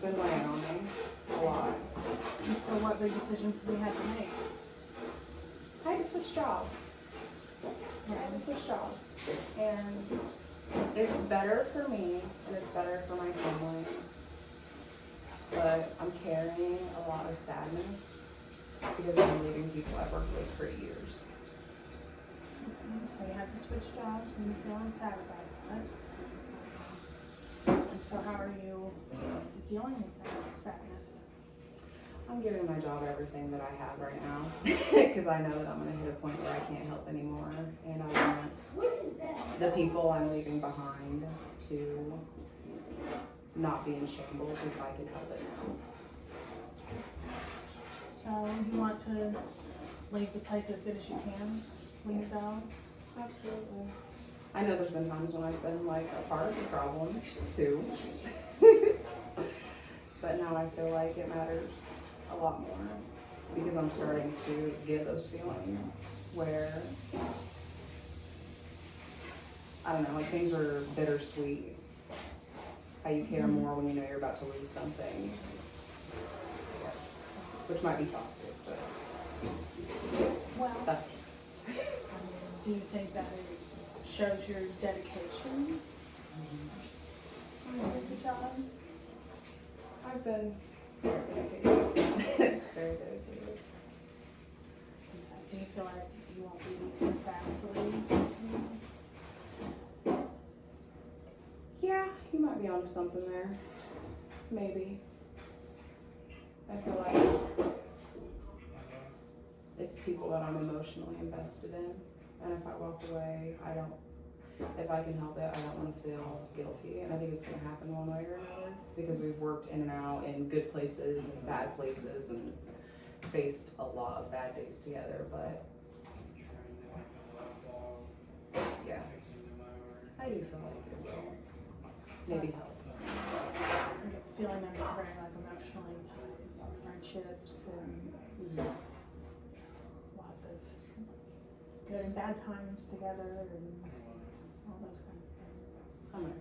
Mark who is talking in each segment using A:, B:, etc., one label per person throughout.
A: It's been weighing on me a lot.
B: And so what big decisions have we had to make?
A: I had to switch jobs. I had to switch jobs. And it's better for me and it's better for my family. But I'm carrying a lot of sadness because I'm leaving people I've worked with for years.
B: So you have to switch jobs and you're feeling sad about that. And so how are you dealing with that sadness?
A: I'm giving my job everything that I have right now because I know that I'm going to hit a point where I can't help anymore, and I want the people I'm leaving behind to not be in shambles if I can help it now.
B: So you want to leave the place as good as you can when you go?
A: Absolutely. I know there's been times when I've been like a part of the problem too, but now I feel like it matters a lot more because I'm starting to get those feelings where, I don't know, like things are bittersweet. How you care more when you know you're about to lose something. Yes. Which might be toxic, but
B: Well,
A: that's what it is.
B: do you think that it shows your dedication to the job?
A: I've been very dedicated. Very dedicated.
B: Do you feel like you won't be sad to leave?
A: Yeah, you might be onto something there. Maybe. I feel like it's people that I'm emotionally invested in. And if I walk away, if I can help it, I don't want to feel guilty. And I think it's going to happen one way or another because we've worked in and out in good places and bad places and faced a lot of bad days together. But yeah, I do feel like it will maybe help.
B: I get the feeling that it's very like emotionally tied friendships and lots of good and bad times together and all those kinds of things.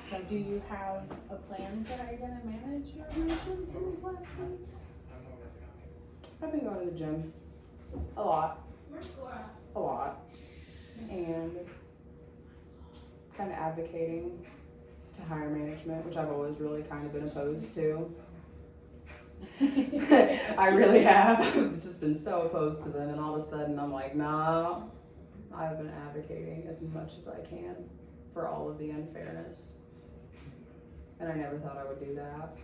B: So do you have a plan for how you're going to manage your emotions in these last weeks?
A: I've been going to the gym a lot, and kind of advocating to higher management, which I've always really kind of been opposed to. I really have. I've just been so opposed to them, and all of a sudden I'm like, nah. I've been advocating as much as I can for all of the unfairness, and I never thought I would do that.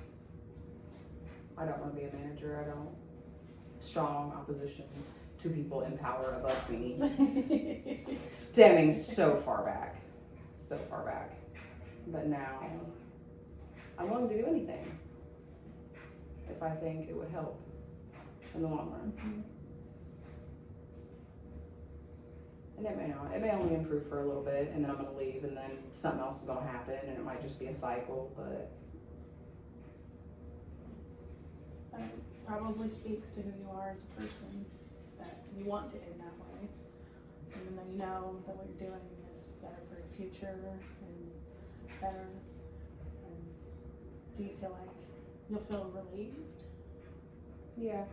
A: I don't want to be a manager. I don't. Strong opposition to people in power above me, stemming so far back. But now I'm willing to do anything if I think it would help in the long run. And it may not. It may only improve for a little bit, and then I'm going to leave, and then something else is going to happen, and it might just be a cycle, but
B: That probably speaks to who you are as a person, that you want to end that way. Even though you know that what you're doing is better for your future and better. And do you feel like you'll feel relieved?
A: yeah.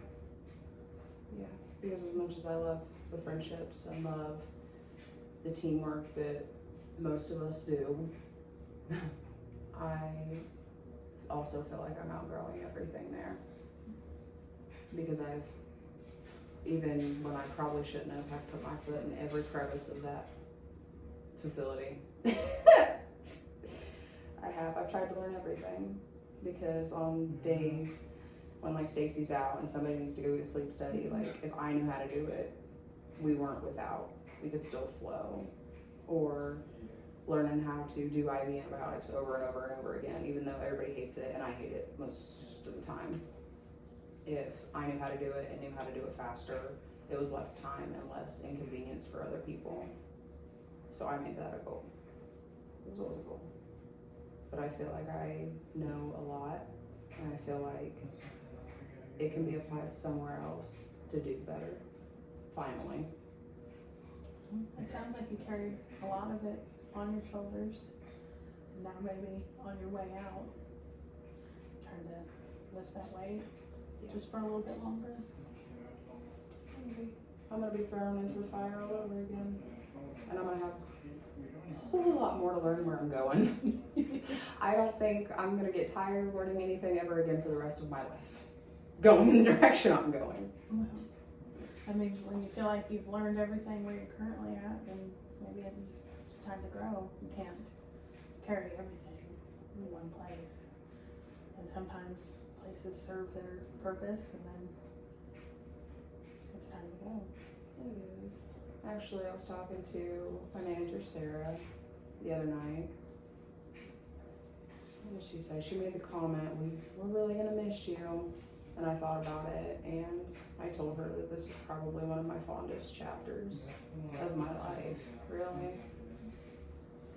A: Because as much as I love the friendships and love the teamwork that most of us do, I also feel like I'm outgrowing everything there. Because I've, even when I probably shouldn't have, I've put my foot in every crevice of that facility. I've tried to learn everything, because on days when like Stacy's out and somebody needs to go to sleep study, like if I knew how to do it, we weren't without. We could still flow. Or learning how to do IV antibiotics over and over and over again, even though everybody hates it and I hate it most of the time. If I knew how to do it and knew how to do it faster, it was less time and less inconvenience for other people. So I made that a goal. It was always a goal. But I feel like I know a lot, and I feel like it can be applied somewhere else to do better, finally.
B: It sounds like you carried a lot of it on your shoulders, and now maybe on your way out, lift that weight
A: Yeah.
B: just for a little bit longer.
A: Maybe. I'm gonna be thrown into the fire all over again, and I'm gonna have a whole lot more to learn where I'm going. I don't think I'm gonna get tired of learning anything ever again for the rest of my life, going in the direction I'm going.
B: Well, I mean, when you feel like you've learned everything where you're currently at, then maybe it's time to grow. You can't carry everything in one place. And sometimes places serve their purpose, and then it's time to go.
A: It is. Actually, I was talking to my manager, Sarah, the other night. What did she say? She made the comment, we're really gonna miss you. And I thought about it, and I told her that this was probably one of my fondest chapters of my life, really.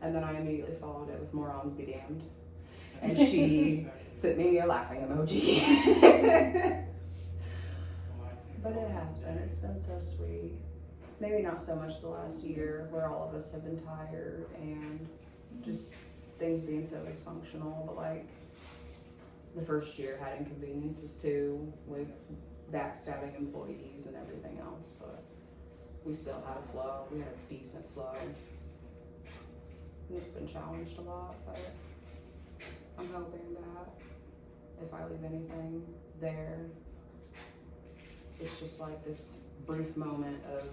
A: And then I immediately followed it with morons be damned. And she sent me a laughing emoji. But it has been. It's been so sweet. Maybe not so much the last year where all of us have been tired and just things being so dysfunctional, but like the first year had inconveniences too with backstabbing employees and everything else, but we still had a flow. We had a decent flow. And it's been challenged a lot, but I'm hoping that if I leave anything there, it's just like this brief moment of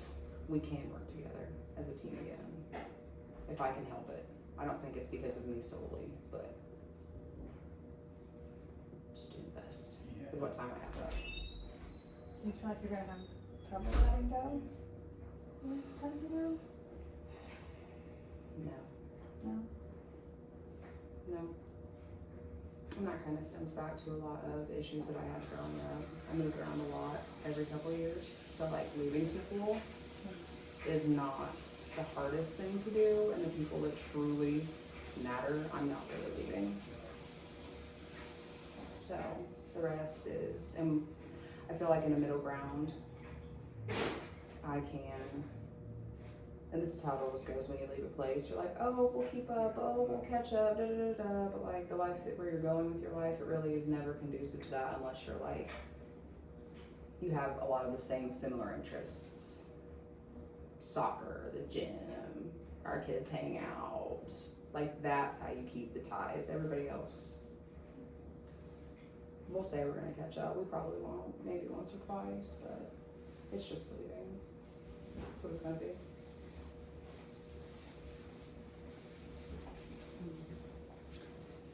A: we can work together as a team again, if I can help it. I don't think it's because of me solely, but just doing the best with what time I have left.
B: Do you feel like you're gonna have trouble letting go when it's time to go?
A: No.
B: No?
A: No. And that kind of stems back to a lot of issues that I had growing up. I moved around a lot every couple of years. So like leaving people is not the hardest thing to do, and the people that truly matter, I'm not really leaving. So the rest is, and I feel like in a middle ground, I can, and this is how it always goes when you leave a place. You're like, oh, we'll keep up, oh, we'll catch up, da da da da. But like the life where you're going with your life, it really is never conducive to that unless you're like, you have a lot of the same similar interests. Soccer, the gym, our kids hang out. Like that's how you keep the ties. Everybody else, we'll say we're gonna catch up. We probably won't, maybe once or twice, but it's just leaving. That's what it's gonna be.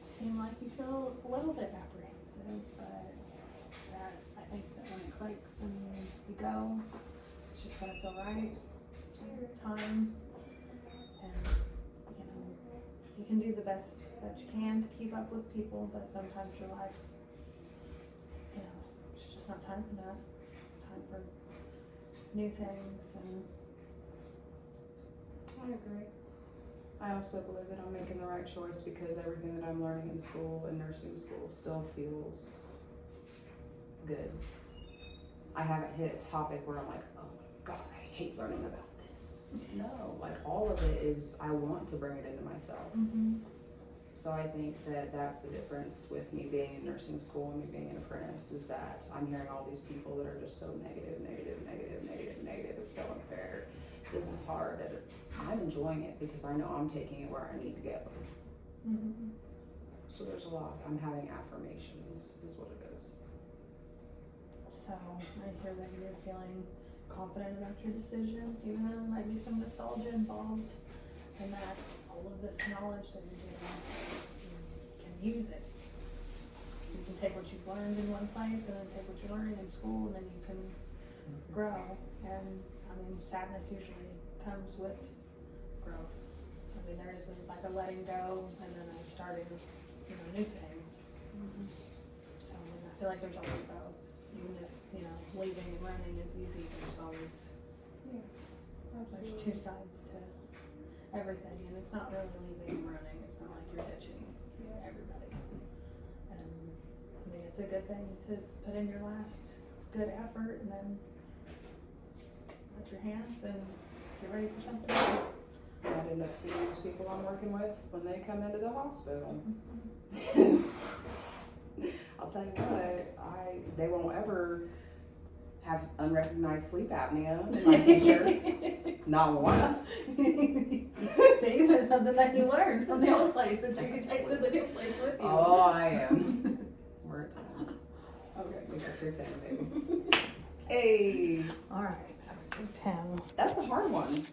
B: Seem like you feel a little bit apprehensive, but that I think that when it clicks and you go, it's just gonna feel right. Time, and you know, you can do the best that you can to keep up with people, but sometimes your life, you know, it's just not time for that. It's time for new things, and
A: I agree. I also believe that I'm making the right choice because everything that I'm learning in school and nursing school still feels good. I haven't hit a topic where I'm like, oh my God, I hate learning about this. No, like all of it is, I want to bring it into myself. So I think that that's the difference with me being in nursing school and me being an apprentice, is that I'm hearing all these people that are just so negative. It's so unfair. This is hard. And I'm enjoying it because I know I'm taking it where I need to go. So there's a lot. I'm having affirmations is what it is.
B: So I hear that you're feeling confident about your decision, even though there might be some nostalgia involved, and that all of this knowledge that you're getting, you can use it. You can take what you've learned in one place and then take what you're learning in school, and then you can grow. And I mean, sadness usually comes with growth. I mean, there is like a letting go and then a starting, you know, new things. So I mean, I feel like there's always both. Even if, you know, leaving and running is easy, there's always, there's two sides to everything, and it's not really leaving and running. It's not like you're ditching everybody. And I mean, it's a good thing to put in your last good effort and then put your hands and get ready for something else.
A: I'd end up seeing those people I'm working with when they come into the hospital. I'll tell you what, they won't ever have unrecognized sleep apnea in my future. Not once.
B: See, there's something that you learned from the old place that you can take to the new place with you.
A: Oh, I am. We're at 10.
B: Okay.
A: We got your 10, baby. Hey,
B: All right, so 10.
A: that's the hard one.